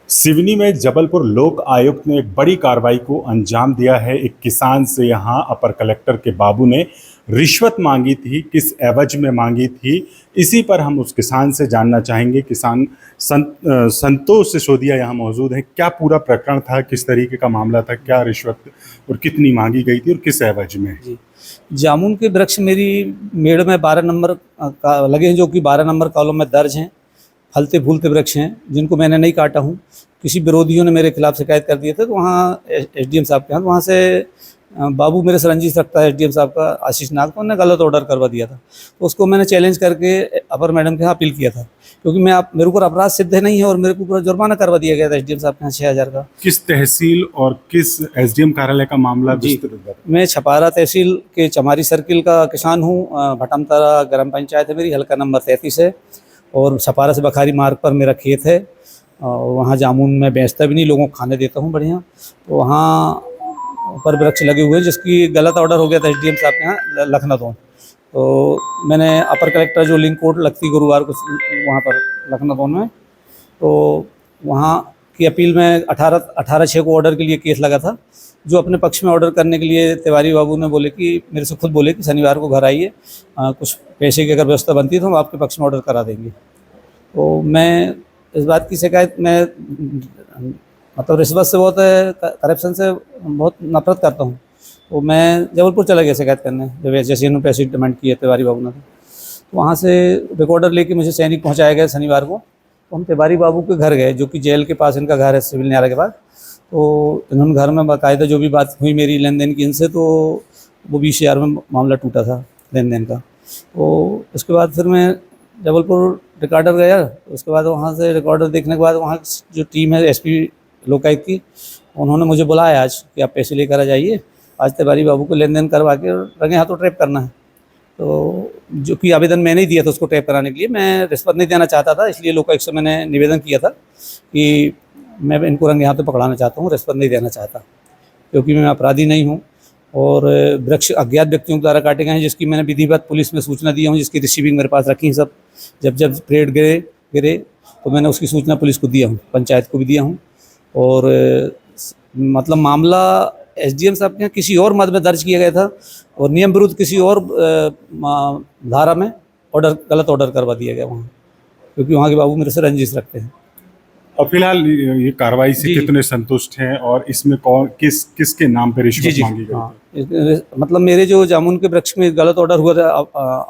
सिवनी में जबलपुर लोक आयुक्त ने एक बड़ी कार्रवाई को अंजाम दिया है। एक किसान से यहां अपर कलेक्टर के बाबू ने रिश्वत मांगी थी। किस एवज में मांगी थी, इसी पर हम उस किसान से जानना चाहेंगे। किसान संतोष सिसोदिया यहां मौजूद हैं। क्या पूरा प्रकरण था, किस तरीके का मामला था, क्या रिश्वत और कितनी मांगी गई थी और किस एवज में? जी, जामुन के वृक्ष मेरी मेड़ में 12 नंबर लगे हैं, जो कि 12 नंबर कॉलम में दर्ज हैं। फलते फूलते वृक्ष हैं जिनको मैंने नहीं काटा हूँ। किसी विरोधियों ने मेरे खिलाफ शिकायत कर दिए थे, तो वहाँ एसडीएम साहब के यहाँ, वहाँ से बाबू मेरे से रंजिश रखता है एसडीएम साहब का, आशीष नाग, तो उन्होंने गलत ऑर्डर करवा दिया था। तो उसको मैंने चैलेंज करके अपर मैडम के यहाँ अपील किया था, क्योंकि मेरे ऊपर अपराध सिद्ध नहीं है और मेरे को पूरा जुर्माना करवा दिया गया था एसडीएम साहब के यहाँ 6000 का। किस तहसील और किस एसडीएम कार्यालय का मामला? जी, मैं छपारा तहसील के चमारी सर्किल का किसान हूँ। भटमतरा ग्राम पंचायत है मेरी, हल्का नंबर 33 है, और छपारा से बखारी मार्ग पर मेरा खेत है। और वहाँ जामुन मैं बेचता भी नहीं, लोगों को खाने देता हूँ बढ़िया। तो वहाँ पर वृक्ष लगे हुए हैं जिसकी गलत ऑर्डर हो गया था एसडीएम साहब के यहाँ लखनऊ। तो मैंने अपर कलेक्टर जो लिंक कोर्ट लगती गुरुवार को वहाँ पर लखनऊ में, तो वहाँ की अपील में 18/6 को ऑर्डर के लिए केस लगा था। जो अपने पक्ष में ऑर्डर करने के लिए तिवारी बाबू ने बोले कि मेरे से खुद बोले कि शनिवार को घर आइए, कुछ पैसे की अगर व्यवस्था बनती है तो हम आपके पक्ष में ऑर्डर करा देंगे। तो मैं इस बात की शिकायत, मैं मतलब रिश्वत से बहुत, करप्शन से बहुत नफरत करता हूँ। तो मैं जबलपुर चला गया शिकायत करने, जब जैसे पैसे डिमांड किए तिवारी बाबू ने। तो वहाँ से रिकॉर्डर लेके मुझे सैनिक पहुँचाया गया शनिवार को। तो हम तिवारी बाबू के घर गए, जो कि जेल के पास इनका घर है, सिविल न्यायालय के पास। तो इन्होंने घर में बाकायदा जो भी बात हुई मेरी लेन देन की इनसे, तो वो 20,000 में मामला टूटा था लेन देन का। तो उसके बाद फिर मैं जबलपुर रिकॉर्डर गया। उसके बाद वहाँ से रिकॉर्डर देखने के बाद वहाँ जो टीम है एसपी लोकायुक्त की, उन्होंने मुझे बुलाया आज कि आप पैसे लेकर आ जाइए, आज तिवारी बाबू को लेन देन करवा के रंगे हाथों ट्रैप करना है। तो जो कि आवेदन मैंने ही दिया था उसको ट्रैप कराने के लिए, मैं रिश्वत नहीं देना चाहता था, इसलिए लोकायुक्त से मैंने निवेदन किया था कि मैं इनको रंगे हाथों पकड़ाना चाहता हूँ, रिश्वत नहीं देना चाहता, क्योंकि मैं अपराधी नहीं हूँ। और वृक्ष अज्ञात व्यक्तियों द्वारा काटे गए हैं, जिसकी मैंने विधिवत पुलिस में सूचना दी हूँ, जिसकी रिसीविंग मेरे पास रखी है सब। जब पेड़ गिरे तो मैंने उसकी सूचना पुलिस को दिया हूँ, पंचायत को भी दिया हूँ। और मतलब मामला एसडीएम साहब के यहाँ किसी और मद में दर्ज किया गया था और नियम विरुद्ध किसी और धारा में गलत ऑर्डर करवा दिया गया वहाँ, क्योंकि वहाँ के बाबू मेरे से रंजिश रखते हैं। और फिलहाल ये कार्रवाई से कितने संतुष्ट हैं और इसमें कौन किसके नाम पर रिश्वत मांगी गई? हाँ, मतलब मेरे जो जामुन के वृक्ष में गलत ऑर्डर हुआ था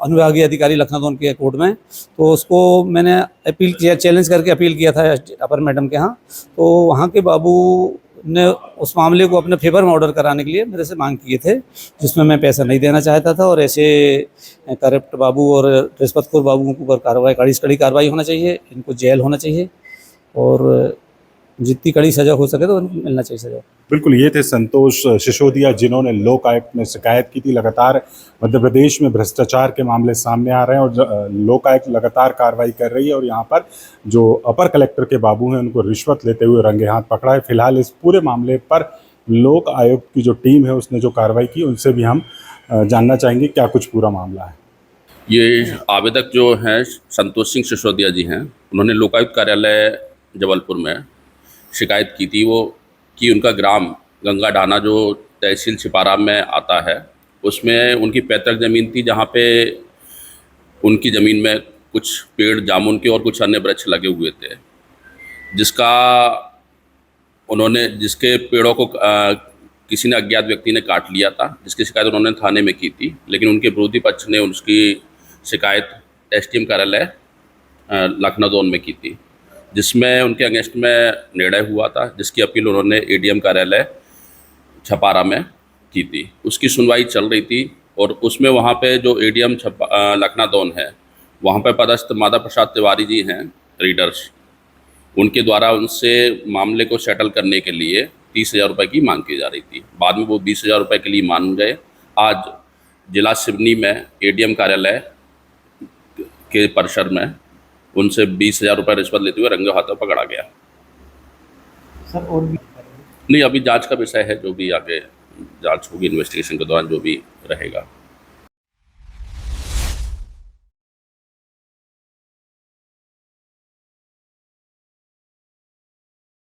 अनुविभागीय अधिकारी लखनऊ के कोर्ट में, तो उसको मैंने अपील किया, चैलेंज करके अपील किया था अपर मैडम के यहाँ। तो वहाँ के बाबू ने उस मामले को अपने फेवर में ऑर्डर कराने के लिए मेरे से मांग किए थे, जिसमें मैं पैसा नहीं देना चाहता था। और ऐसे करप्ट बाबू और रिश्वतखोर बाबुओं के ऊपर कार्रवाई, कड़ी कार्रवाई होना चाहिए, इनको जेल होना चाहिए और जितनी कड़ी सजा हो सके तो उनको मिलना चाहिए सजा। बिल्कुल, ये थे संतोष सिसोदिया, जिन्होंने लोक आयुक्त में शिकायत की थी। लगातार मध्य प्रदेश में भ्रष्टाचार के मामले सामने आ रहे हैं और लोक आयुक्त लगातार कार्रवाई कर रही है और यहाँ पर जो अपर कलेक्टर के बाबू हैं उनको रिश्वत लेते हुए रंगे हाथ पकड़ा है। फिलहाल इस पूरे मामले पर लोक आयुक्त की जो टीम है उसने जो कार्रवाई की, उनसे भी हम जानना चाहेंगे क्या कुछ पूरा मामला है। ये आवेदक जो हैं संतोष सिंह सिसोदिया जी हैं, उन्होंने लोकायुक्त कार्यालय जबलपुर में शिकायत की थी वो कि उनका ग्राम गंगा डाना जो तहसील छिपारा में आता है, उसमें उनकी पैतृक ज़मीन थी, जहाँ पे उनकी ज़मीन में कुछ पेड़ जामुन के और कुछ अन्य वृक्ष लगे हुए थे, जिसके पेड़ों को किसी ने अज्ञात व्यक्ति ने काट लिया था, जिसकी शिकायत उन्होंने थाने में की थी। लेकिन उनके विरोधी पक्ष ने उसकी शिकायत एसडीएम कार्यालय लखनऊ में की थी, जिसमें उनके अगेंस्ट में निर्णय हुआ था, जिसकी अपील उन्होंने एडीएम कार्यालय छपारा में की थी। उसकी सुनवाई चल रही थी और उसमें वहाँ पे जो एडीएम लखनऊ है, वहाँ पे पदस्थ माधव प्रसाद तिवारी जी हैं रीडर्स, उनके द्वारा उनसे मामले को सेटल करने के लिए 30,000 रुपये की मांग की जा रही थी। बाद में वो 20,000 रुपये के लिए मान गए। आज जिला सिवनी में एडीएम कार्यालय के परिसर में उनसे 20,000 रुपये रिश्वत लेते हुए रंगे हाथों पकड़ा गया। सर और भी नहीं, अभी जांच का विषय है, जो भी आगे जांच होगी इन्वेस्टिगेशन के दौरान जो भी रहेगा।